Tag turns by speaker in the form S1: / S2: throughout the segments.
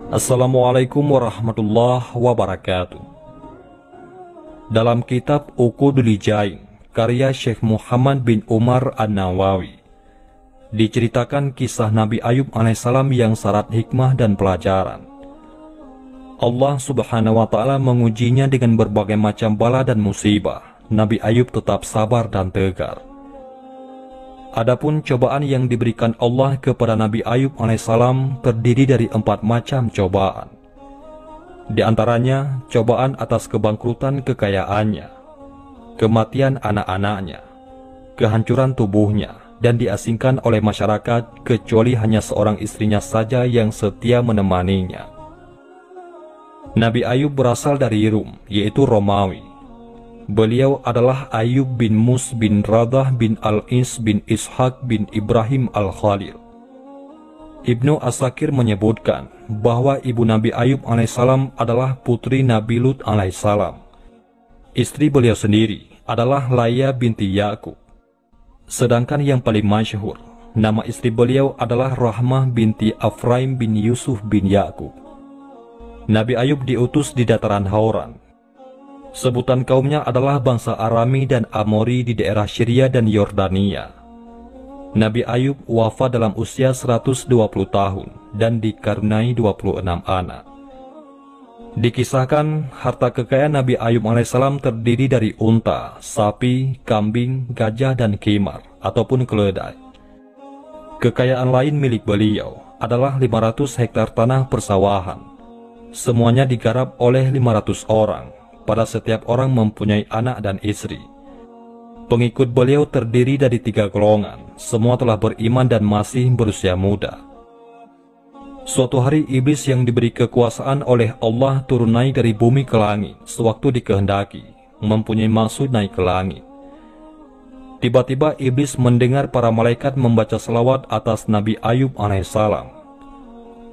S1: Assalamualaikum warahmatullahi wabarakatuh. Dalam kitab Uqudul Jain, karya Syekh Muhammad bin Umar An-Nawawi, diceritakan kisah Nabi Ayub alaihissalam yang syarat hikmah dan pelajaran. Allah subhanahu wa ta'ala mengujinya dengan berbagai macam bala dan musibah. Nabi Ayub tetap sabar dan tegar. Adapun cobaan yang diberikan Allah kepada Nabi Ayub alaihissalam terdiri dari 4 macam cobaan. Di antaranya cobaan atas kebangkrutan kekayaannya, kematian anak-anaknya, kehancuran tubuhnya, dan diasingkan oleh masyarakat kecuali hanya seorang istrinya saja yang setia menemaninya. Nabi Ayub berasal dari Rum, yaitu Romawi. Beliau adalah Ayub bin Mus bin Radah bin Al-Is bin Ishaq bin Ibrahim Al-Khalil. Ibnu Asakir menyebutkan bahwa ibu Nabi Ayub alaihissalam adalah putri Nabi Lut alaihissalam. Istri beliau sendiri adalah Laya binti Yakub. Sedangkan yang paling masyhur, nama istri beliau adalah Rahmah binti Afraim bin Yusuf bin Yakub. Nabi Ayub diutus di dataran Hauran. Sebutan kaumnya adalah bangsa Arami dan Amori di daerah Syria dan Yordania. Nabi Ayub wafat dalam usia 120 tahun dan dikaruniai 26 anak. Dikisahkan harta kekayaan Nabi Ayub alaihissalam terdiri dari unta, sapi, kambing, gajah, dan khimar ataupun keledai. Kekayaan lain milik beliau adalah 500 hektar tanah persawahan. Semuanya digarap oleh 500 orang. Pada setiap orang mempunyai anak dan istri. Pengikut beliau terdiri dari 3 golongan. Semua telah beriman dan masih berusia muda. Suatu hari iblis yang diberi kekuasaan oleh Allah turun naik dari bumi ke langit sewaktu dikehendaki, mempunyai maksud naik ke langit. Tiba-tiba iblis mendengar para malaikat membaca selawat atas Nabi Ayub alaihissalam.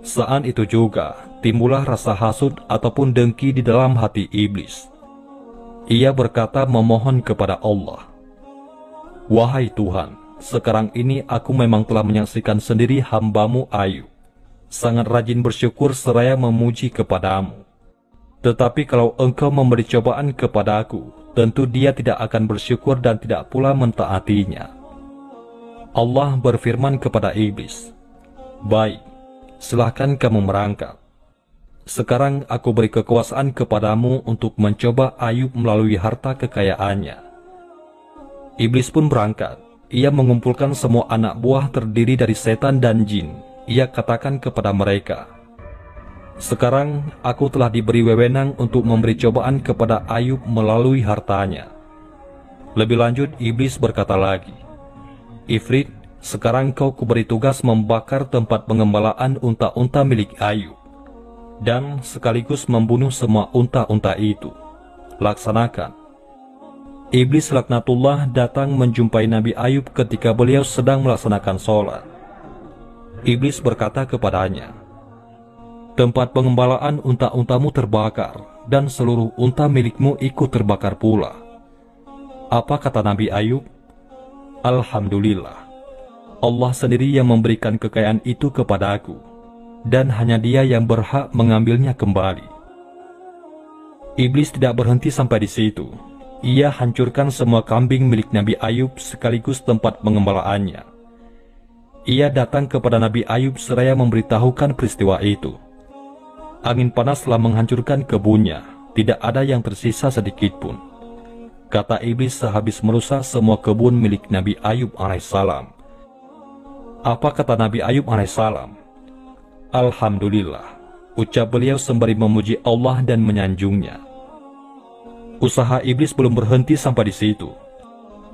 S1: Saat itu juga timbullah rasa hasud ataupun dengki di dalam hati iblis. Ia berkata memohon kepada Allah, "Wahai Tuhan, sekarang ini aku memang telah menyaksikan sendiri hamba-Mu Ayub, sangat rajin bersyukur seraya memuji kepadamu. Tetapi kalau Engkau memberi cobaan kepadaku, tentu dia tidak akan bersyukur dan tidak pula mentaatinya." Allah berfirman kepada iblis, "Baik, silahkan kamu merangkap. Sekarang aku beri kekuasaan kepadamu untuk mencoba Ayub melalui harta kekayaannya." Iblis pun berangkat. Ia mengumpulkan semua anak buah terdiri dari setan dan jin. Ia katakan kepada mereka, "Sekarang aku telah diberi wewenang untuk memberi cobaan kepada Ayub melalui hartanya." Lebih lanjut iblis berkata lagi, "Ifrit, sekarang kau kuberi tugas membakar tempat pengembalaan unta-unta milik Ayub, dan sekaligus membunuh semua unta-unta itu. Laksanakan." Iblis laknatullah datang menjumpai Nabi Ayub ketika beliau sedang melaksanakan sholat. Iblis berkata kepadanya, "Tempat pengembalaan unta-untamu terbakar, dan seluruh unta milikmu ikut terbakar pula." Apa kata Nabi Ayub? "Alhamdulillah, Allah sendiri yang memberikan kekayaan itu kepadaku, dan hanya Dia yang berhak mengambilnya kembali." Iblis tidak berhenti sampai di situ. Ia hancurkan semua kambing milik Nabi Ayub sekaligus tempat pengembalaannya. Ia datang kepada Nabi Ayub seraya memberitahukan peristiwa itu. Angin panas telah menghancurkan kebunnya, tidak ada yang tersisa sedikit pun. Kata iblis sehabis merusak semua kebun milik Nabi Ayub alaihissalam. Apa kata Nabi Ayub alaihissalam? "Alhamdulillah," ucap beliau sembari memuji Allah dan menyanjungnya. Usaha iblis belum berhenti sampai di situ.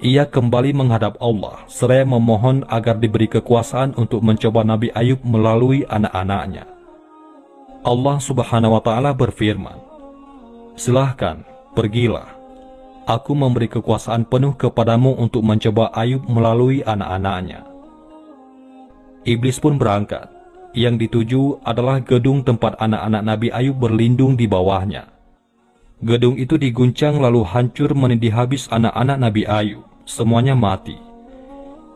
S1: Ia kembali menghadap Allah seraya memohon agar diberi kekuasaan untuk mencoba Nabi Ayub melalui anak-anaknya. Allah subhanahu wa ta'ala berfirman, "Silahkan, pergilah. Aku memberi kekuasaan penuh kepadamu untuk mencoba Ayub melalui anak-anaknya." Iblis pun berangkat. Yang dituju adalah gedung tempat anak-anak Nabi Ayub berlindung di bawahnya. Gedung itu diguncang lalu hancur menindih habis anak-anak Nabi Ayub. Semuanya mati.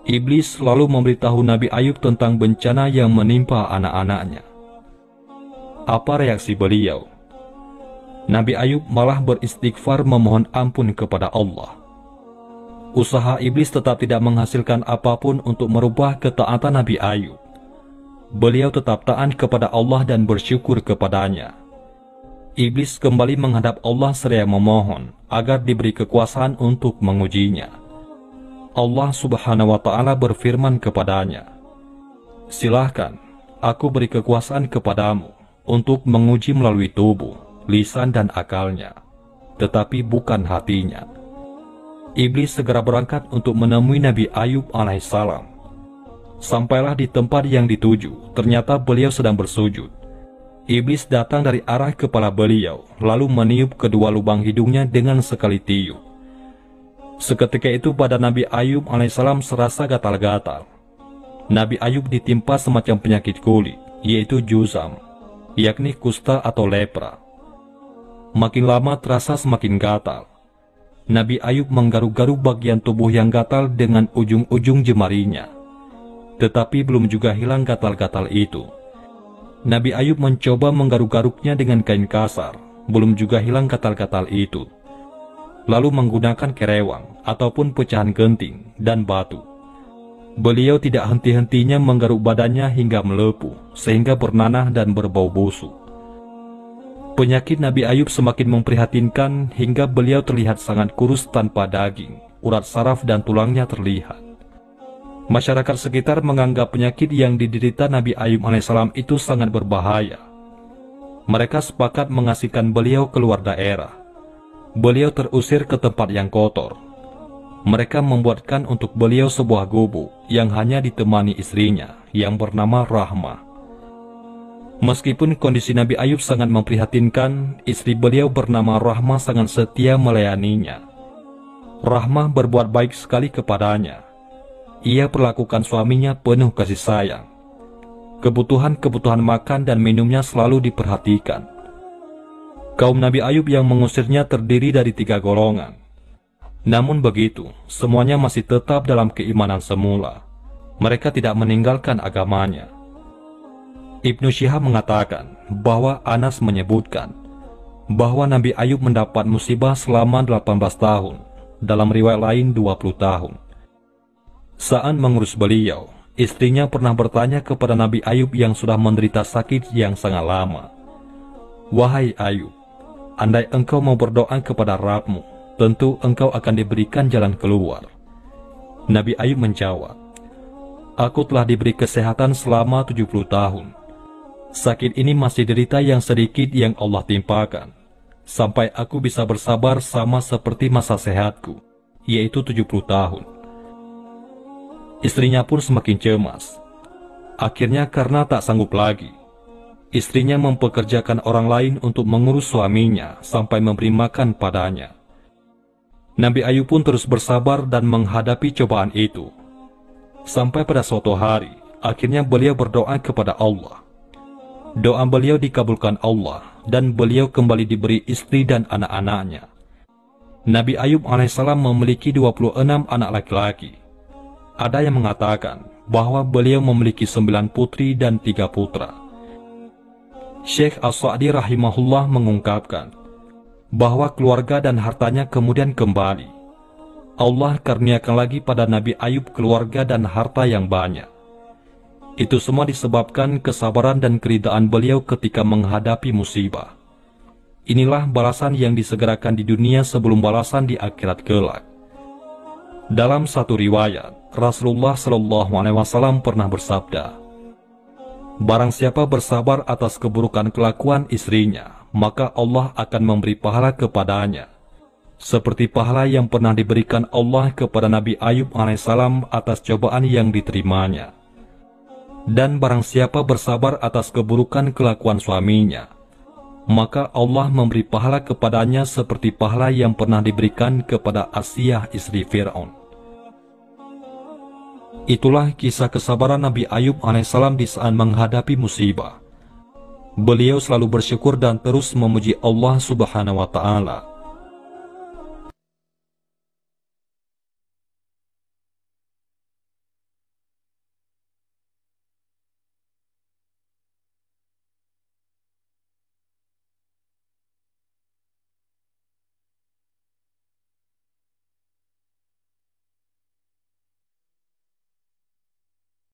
S1: Iblis lalu memberitahu Nabi Ayub tentang bencana yang menimpa anak-anaknya. Apa reaksi beliau? Nabi Ayub malah beristighfar memohon ampun kepada Allah. Usaha iblis tetap tidak menghasilkan apapun untuk merubah ketaatan Nabi Ayub. Beliau tetap taat kepada Allah dan bersyukur kepadanya. Iblis kembali menghadap Allah seraya memohon agar diberi kekuasaan untuk mengujinya. Allah Subhanahu wa Ta'ala berfirman kepadanya, "Silahkan, aku beri kekuasaan kepadamu untuk menguji melalui tubuh, lisan dan akalnya, tetapi bukan hatinya." Iblis segera berangkat untuk menemui Nabi Ayub alaihissalam. Sampailah di tempat yang dituju, ternyata beliau sedang bersujud. Iblis datang dari arah kepala beliau, lalu meniup kedua lubang hidungnya dengan sekali tiup. Seketika itu badan Nabi Ayub alaihissalam serasa gatal-gatal. Nabi Ayub ditimpa semacam penyakit kulit, yaitu juzam, yakni kusta atau lepra. Makin lama terasa semakin gatal. Nabi Ayub menggaruk-garuk bagian tubuh yang gatal dengan ujung-ujung jemarinya. Tetapi belum juga hilang gatal-gatal itu. Nabi Ayub mencoba menggaruk-garuknya dengan kain kasar, belum juga hilang gatal-gatal itu. Lalu menggunakan kerewang ataupun pecahan genting dan batu. Beliau tidak henti-hentinya menggaruk badannya hingga melepuh, sehingga bernanah dan berbau busuk. Penyakit Nabi Ayub semakin memprihatinkan hingga beliau terlihat sangat kurus tanpa daging, urat saraf dan tulangnya terlihat. Masyarakat sekitar menganggap penyakit yang diderita Nabi Ayub alaihissalam itu sangat berbahaya. Mereka sepakat mengasingkan beliau keluar daerah. Beliau terusir ke tempat yang kotor. Mereka membuatkan untuk beliau sebuah gubuk yang hanya ditemani istrinya yang bernama Rahmah. Meskipun kondisi Nabi Ayub sangat memprihatinkan, istri beliau bernama Rahmah sangat setia melayaninya. Rahmah berbuat baik sekali kepadanya. Ia perlakukan suaminya penuh kasih sayang. Kebutuhan-kebutuhan makan dan minumnya selalu diperhatikan. Kaum Nabi Ayub yang mengusirnya terdiri dari 3 golongan. Namun begitu, semuanya masih tetap dalam keimanan semula. Mereka tidak meninggalkan agamanya. Ibnu Syihab mengatakan bahwa Anas menyebutkan bahwa Nabi Ayub mendapat musibah selama 18 tahun, dalam riwayat lain 20 tahun. Saat mengurus beliau, istrinya pernah bertanya kepada Nabi Ayub yang sudah menderita sakit yang sangat lama, "Wahai Ayub, andai engkau mau berdoa kepada Rabbmu, tentu engkau akan diberikan jalan keluar." Nabi Ayub menjawab, "Aku telah diberi kesehatan selama 70 tahun. Sakit ini masih derita yang sedikit yang Allah timpakan, sampai aku bisa bersabar sama seperti masa sehatku, yaitu 70 tahun. Istrinya pun semakin cemas. Akhirnya karena tak sanggup lagi, istrinya mempekerjakan orang lain untuk mengurus suaminya sampai memberi makan padanya. Nabi Ayub pun terus bersabar dan menghadapi cobaan itu. Sampai pada suatu hari, akhirnya beliau berdoa kepada Allah. Doa beliau dikabulkan Allah dan beliau kembali diberi istri dan anak-anaknya. Nabi Ayub alaihissalam memiliki 26 anak laki-laki. Ada yang mengatakan bahwa beliau memiliki 9 putri dan 3 putra. Syekh As-Sa'di rahimahullah mengungkapkan bahwa keluarga dan hartanya kemudian kembali. Allah karuniakan lagi pada Nabi Ayub keluarga dan harta yang banyak. Itu semua disebabkan kesabaran dan keridaan beliau ketika menghadapi musibah. Inilah balasan yang disegerakan di dunia sebelum balasan di akhirat kelak. Dalam satu riwayat, Rasulullah SAW pernah bersabda, "Barang siapa bersabar atas keburukan kelakuan istrinya, maka Allah akan memberi pahala kepadanya, seperti pahala yang pernah diberikan Allah kepada Nabi Ayub alaihissalam atas cobaan yang diterimanya. Dan barang siapa bersabar atas keburukan kelakuan suaminya, maka Allah memberi pahala kepadanya seperti pahala yang pernah diberikan kepada Asiyah istri Fir'aun." Itulah kisah kesabaran Nabi Ayub alaihissalam di saat menghadapi musibah. Beliau selalu bersyukur dan terus memuji Allah Subhanahu wa Ta'ala.